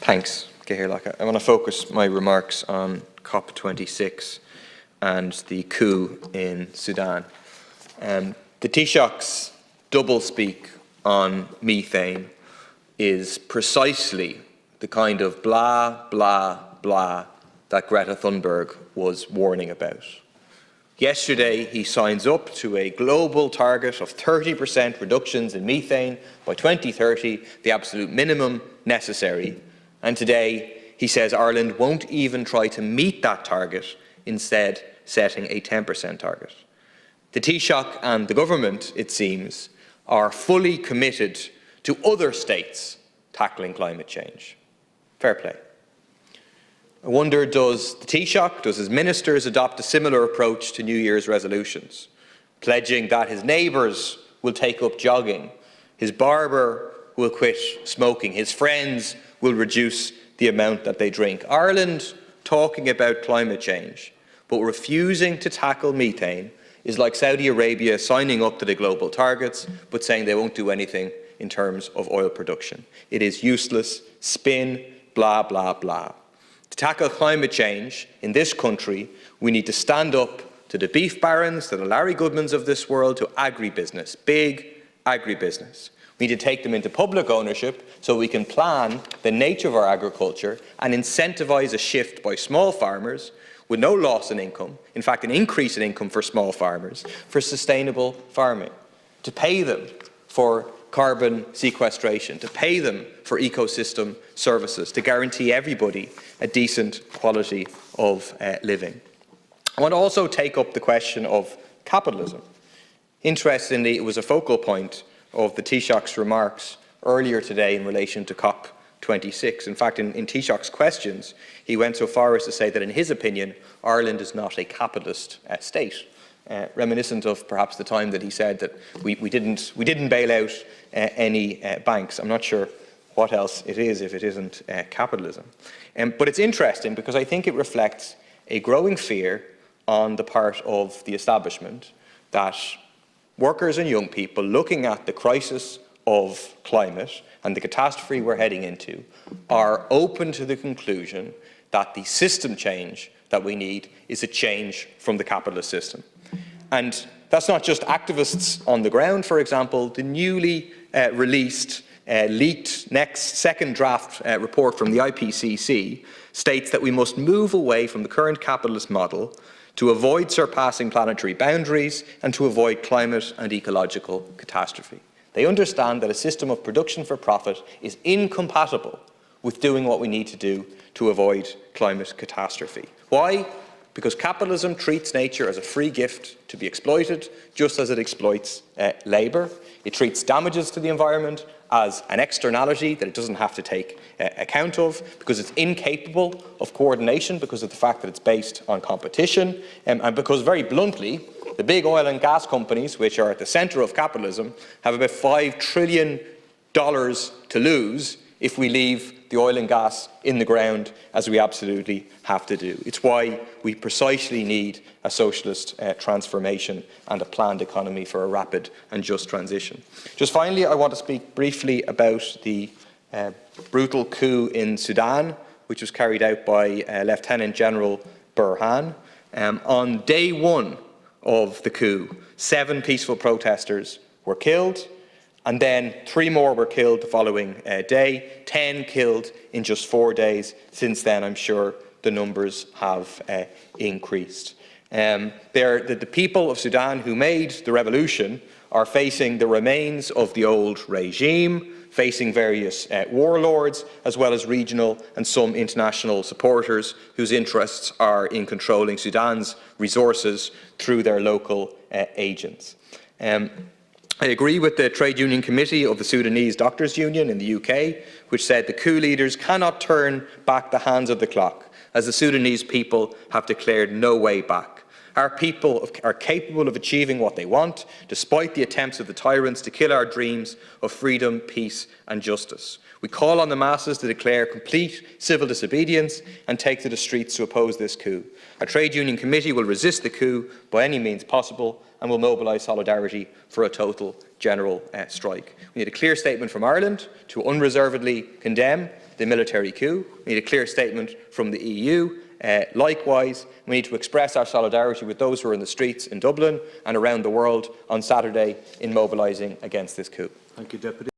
Thanks, Cahir. I want to focus my remarks on COP26 and the coup in Sudan. The Taoiseach's doublespeak on methane is precisely the kind of blah, blah, blah that Greta Thunberg was warning about. Yesterday, he signs up to a global target of 30% reductions in methane by 2030, the absolute minimum necessary. And today, he says Ireland won't even try to meet that target, instead setting a 10% target. The Taoiseach and the government, it seems, are fully committed to other states tackling climate change. Fair play. I wonder, does the Taoiseach, does his ministers adopt a similar approach to New Year's resolutions, pledging that his neighbours will take up jogging, his barber will quit smoking, his friends will reduce the amount that they drink? Ireland talking about climate change, but refusing to tackle methane, is like Saudi Arabia signing up to the global targets, but saying they won't do anything in terms of oil production. It is useless, spin, blah, blah, blah. To tackle climate change in this country, we need to stand up to the beef barons, to the Larry Goodmans of this world, to agribusiness, big agribusiness. We need to take them into public ownership so we can plan the nature of our agriculture and incentivise a shift by small farmers with no loss in income, in fact an increase in income for small farmers, for sustainable farming, to pay them for carbon sequestration, to pay them for ecosystem services, to guarantee everybody a decent quality of living. I want to also take up the question of capitalism. Interestingly, it was a focal point of the Taoiseach's remarks earlier today in relation to COP26. In fact, in Taoiseach's questions, he went so far as to say that in his opinion, Ireland is not a capitalist state. Reminiscent of perhaps the time that he said that we didn't bail out any banks. I'm not sure what else it is if it isn't capitalism. But it's interesting because I think it reflects a growing fear on the part of the establishment that workers and young people looking at the crisis of climate and the catastrophe we're heading into are open to the conclusion that the system change that we need is a change from the capitalist system. And that's not just activists on the ground. For example, the newly released, leaked second draft report from the IPCC states that we must move away from the current capitalist model to avoid surpassing planetary boundaries and to avoid climate and ecological catastrophe. They understand that a system of production for profit is incompatible with doing what we need to do to avoid climate catastrophe. Why? Because capitalism treats nature as a free gift to be exploited, just as it exploits labour. It treats damages to the environment as an externality that it doesn't have to take account of, because it's incapable of coordination because of the fact that it's based on competition, and because, very bluntly, the big oil and gas companies, which are at the centre of capitalism, have about $5 trillion to lose if we leave the oil and gas in the ground, as we absolutely have to do. It's why we precisely need a socialist transformation and a planned economy for a rapid and just transition. Just finally, I want to speak briefly about the brutal coup in Sudan, which was carried out by Lieutenant General Burhan. On day one of the coup, 7 peaceful protesters were killed, and then 3 more were killed the following day, 10 killed in just 4 days. Since then, I'm sure the numbers have increased. The people of Sudan who made the revolution are facing the remains of the old regime, facing various warlords, as well as regional and some international supporters whose interests are in controlling Sudan's resources through their local agents. I agree with the Trade Union Committee of the Sudanese Doctors' Union in the UK, which said the coup leaders cannot turn back the hands of the clock, as the Sudanese people have declared no way back. Our people are capable of achieving what they want, despite the attempts of the tyrants to kill our dreams of freedom, peace and justice. We call on the masses to declare complete civil disobedience and take to the streets to oppose this coup. Our Trade Union Committee will resist the coup by any means possible and will mobilise solidarity for a total general strike. We need a clear statement from Ireland to unreservedly condemn the military coup. We need a clear statement from the EU. Likewise, we need to express our solidarity with those who are in the streets in Dublin and around the world on Saturday in mobilising against this coup. Thank you, Deputy.